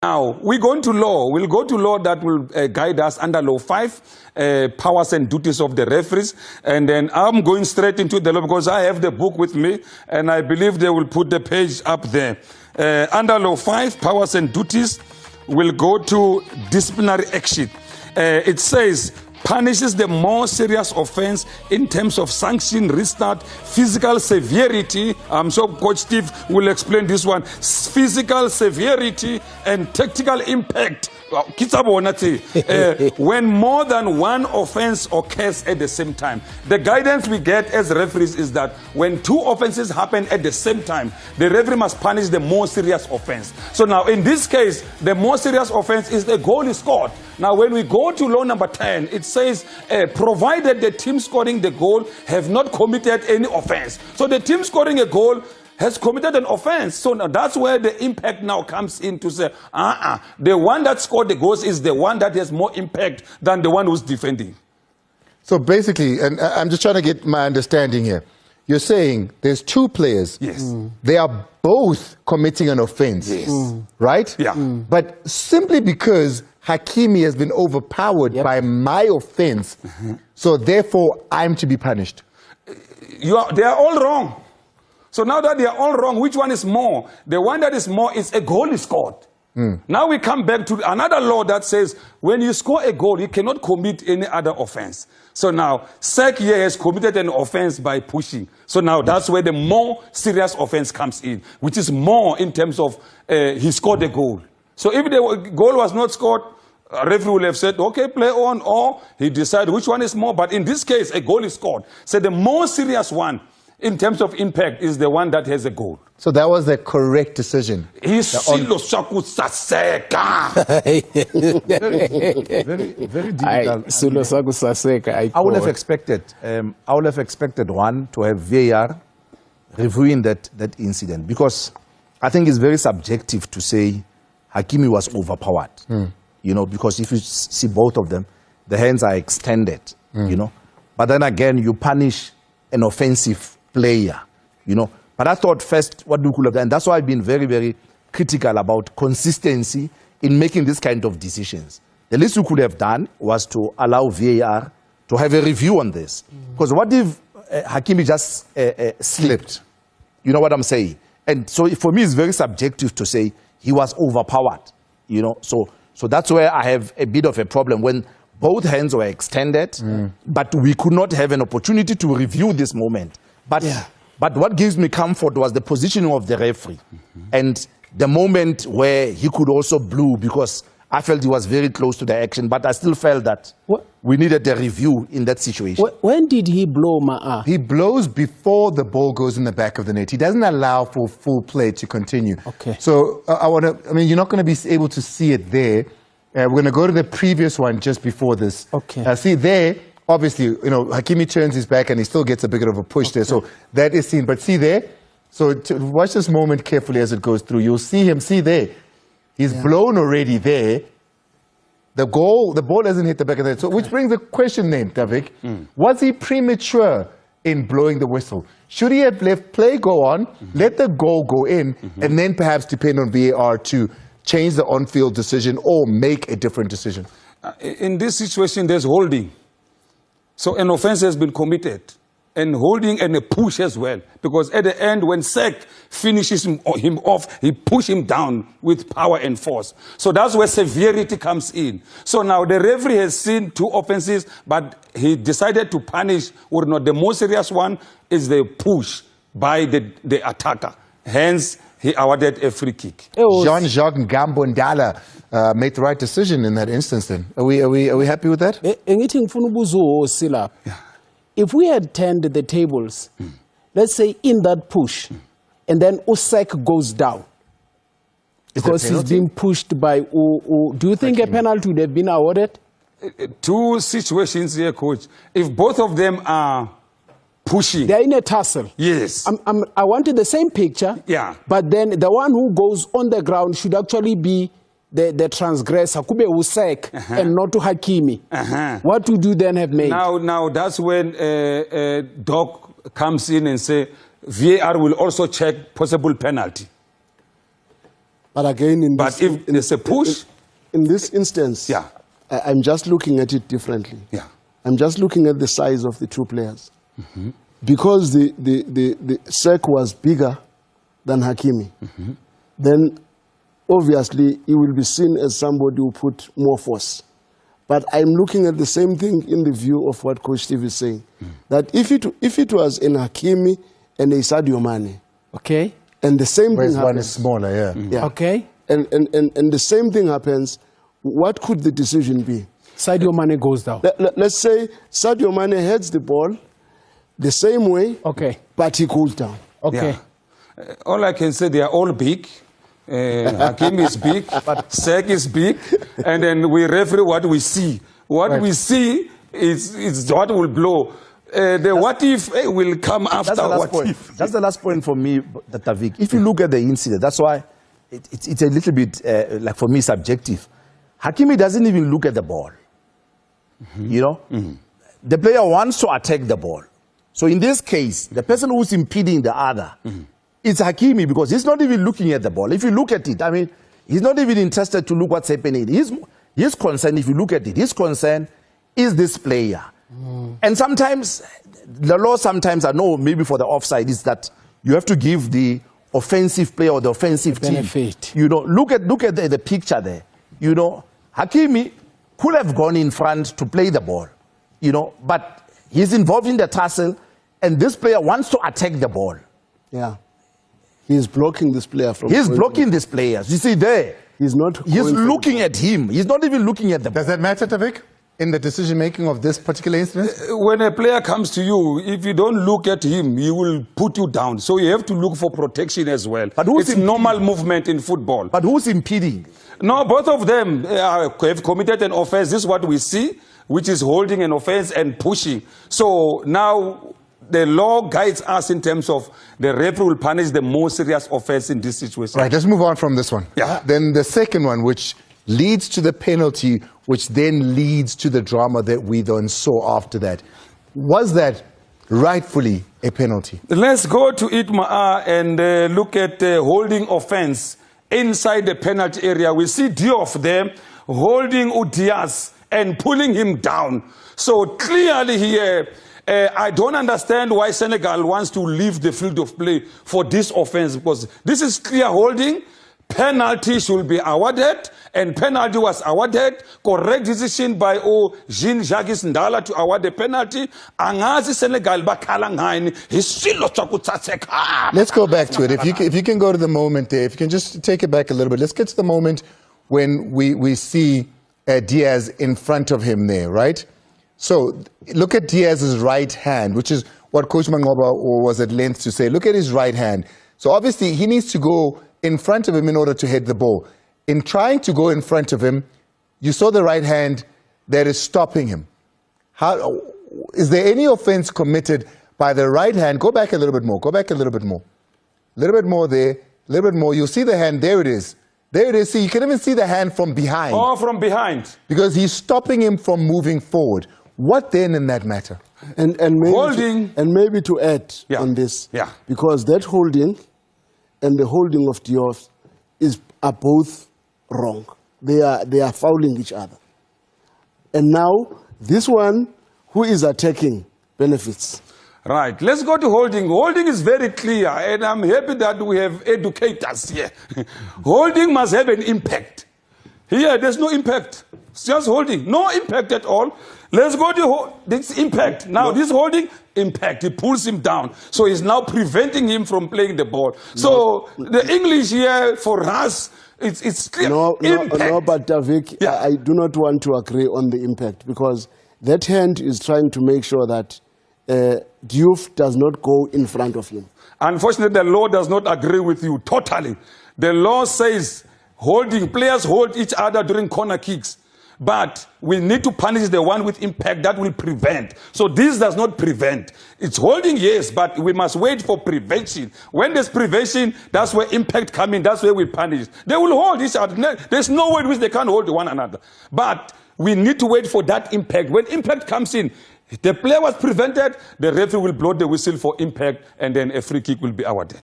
Now, we're going to law. We'll go to law that will guide us under Law 5, powers and duties of the referees. And then I'm going straight into the law because I have the book with me, and I believe they will put the page up there. Under Law 5, powers and duties, we'll go to disciplinary action. It says, punishes the more serious offense in terms of sanction, restart, physical severity. I'm sure Coach Steve will explain this one. Physical severity and tactical impact. When more than one offense occurs at the same time. The guidance we get as referees is that when two offenses happen at the same time, the referee must punish the more serious offense. So now in this case, the more serious offense is the goal is scored. Now when we go to law number 10, it says, provided the team scoring the goal have not committed any offense. So the team scoring a goal has committed an offense. So now that's where the impact now comes in to say, the one that scored the goals is the one that has more impact than the one who's defending. So basically, and I'm just trying to get my understanding here. You're saying there's two players. Yes. They are both committing an offense. Yes. Right? Yeah. But simply because Hakimi has been overpowered by my offense, so therefore I'm to be punished. They are all wrong. So now that they are all wrong, which one is more? The one that is more is a goal is scored. Now we come back to another law that says when you score a goal, you cannot commit any other offense. So now, Sek here has committed an offense by pushing. So now that's where the more serious offense comes in, which is more in terms of he scored a goal. So if the goal was not scored, a referee will have said, okay, play on, or he decided which one is more. But in this case, a goal is scored. So the more serious one, in terms of impact, is the one that has a goal. So that was the correct decision. Very difficult. I would have expected one to have VAR reviewing that incident, because I think it's very subjective to say Hakimi was overpowered. You know, because if you see both of them, the hands are extended. You know, but then again, you punish an offensive player, you know. But I thought first what we could have done, and that's why I've been very, very critical about consistency in making this kind of decisions. The least we could have done was to allow VAR to have a review on this. Because what if Hakimi just slipped? You know what I'm saying? And so for me, it's very subjective to say he was overpowered, you know. So that's where I have a bit of a problem when both hands were extended, but we could not have an opportunity to review this moment. But what gives me comfort was the positioning of the referee and the moment where he could also blow, because I felt he was very close to the action, but I still felt that we needed a review in that situation. When did he blow, Ma'a? He blows before the ball goes in the back of the net. He doesn't allow for full play to continue. Okay. So you're not going to be able to see it there. We're going to go to the previous one just before this. Okay. See there, obviously, you know, Hakimi turns his back and he still gets a bit of a push there. So that is seen. But see there, so watch this moment carefully as it goes through. You'll see him, see there. He's blown already there. The ball doesn't hit the back of the net. So which brings the question then, Davik. Was he premature in blowing the whistle? Should he have left play go on, let the goal go in, and then perhaps depend on VAR to change the on-field decision or make a different decision? In this situation, there's holding. So an offense has been committed, and holding and a push as well. Because at the end, when Sek finishes him off, he pushes him down with power and force. So that's where severity comes in. So now the referee has seen two offenses, but he decided to punish, or not, the most serious one is the push by the attacker. Hence, he awarded a free kick. Jean-Jacques Ngambondala made the right decision in that instance then. Are we happy with that? If we had turned the tables, let's say in that push, and then Usek goes down, because he's being pushed by do you think a penalty would have been awarded? Two situations here, Coach. If both of them are pushing. They're in a tussle. Yes. I wanted the same picture. Yeah. But then the one who goes on the ground should actually be the transgressor, Kube Usek, and not to Hakimi. What would you then have made? Now that's when Doc comes in and say VAR will also check possible penalty. But again, But if there's a push... In this instance, Yeah. I'm just looking at it differently. Yeah. I'm just looking at the size of the two players. Because the Sek was bigger than Hakimi, then obviously he will be seen as somebody who put more force. But I'm looking at the same thing in the view of what Coach Steve is saying. That if it was in Hakimi and a Sadio Mane, Okay. and the same Whereas thing one is happens, smaller, yeah. yeah. Okay. And the same thing happens, what could the decision be? Sadio Mane goes down. Let's say Sadio Mane heads the ball the same way, Okay. but he cools down. Okay. Yeah. All I can say, they are all big. Hakim is big, Sek is big, and then we referee what we see. What we see is what will blow. The what if will come after That's the last what point. if. That's the last point for me, Dr. Vic. If you look at the incident, that's why it's a little bit, like for me, subjective. Hakimi doesn't even look at the ball. You know? The player wants to attack the ball. So in this case, the person who's impeding the other, it's Hakimi, because he's not even looking at the ball. If you look at it, I mean, he's not even interested to look what's happening. His concern, if you look at it, his concern is this player. And sometimes, the law sometimes, I know maybe for the offside, is that you have to give the offensive player or the offensive team benefit. You know, look at the picture there. You know, Hakimi could have gone in front to play the ball, you know, but he's involved in the tussle, and this player wants to attack the ball. Yeah. He's blocking this player from... He's blocking this player. You see there. He's not... He's looking at him. He's not even looking at the ball. Does that matter, Tavik, in the decision-making of this particular incident? When a player comes to you, if you don't look at him, he will put you down. So you have to look for protection as well. But who's it's normal movement in football. But who's impeding? No, both of them have committed an offense. This is what we see, which is holding an offense and pushing. So now the law guides us in terms of the referee will punish the more serious offense in this situation. Right, let's move on from this one. Yeah. Then the second one, which leads to the penalty, which then leads to the drama that we then saw after that. Was that rightfully a penalty? Let's go to Itmaa and look at holding offense inside the penalty area. We see Diouf there holding Udias and pulling him down. So clearly here, I don't understand why Senegal wants to leave the field of play for this offense, because this is clear holding. Penalty should be awarded, and penalty was awarded. Correct decision by Jean-Jacques Ndala to award the penalty. Angazi Senegal bakhala ngani hisilo chakutsatseka. Let's go back to it. If you can go to the moment there, if you can just take it back a little bit. Let's get to the moment when we see Diaz in front of him there, right? So look at Diaz's right hand, which is what Coach Mangoba was at length to say. Look at his right hand. So obviously he needs to go in front of him in order to hit the ball. In trying to go in front of him, you saw the right hand that is stopping him. How is there any offense committed by the right hand? Go back a little bit more. Go back a little bit more. A little bit more there. A little bit more. You'll see the hand. There it is. There it is. See, you can even see the hand from behind. Oh, from behind. Because he's stopping him from moving forward. What then in that matter? And maybe Holding. maybe to add on this, because that holding and the holding of Diouf are both wrong. They are fouling each other. And now, this one, who is attacking, benefits. Right. Let's go to holding. Holding is very clear, and I'm happy that we have educators here. Holding must have an impact. Here, there's no impact. It's just holding. No impact at all. Let's go to this impact. Now, this holding, impact. He pulls him down. So he's now preventing him from playing the ball. So the English here, for us, it's clear. No, but Davik, I do not want to agree on the impact, because that hand is trying to make sure that Diouf does not go in front of him. Unfortunately, the law does not agree with you totally. The law says players hold each other during corner kicks. But we need to punish the one with impact that will prevent. So this does not prevent. It's holding, yes, but we must wait for prevention. When there's prevention, that's where impact comes in. That's where we punish. They will hold each other. There's no way in which they can't hold one another. But we need to wait for that impact. When impact comes in, the player was prevented, the referee will blow the whistle for impact, and then a free kick will be awarded.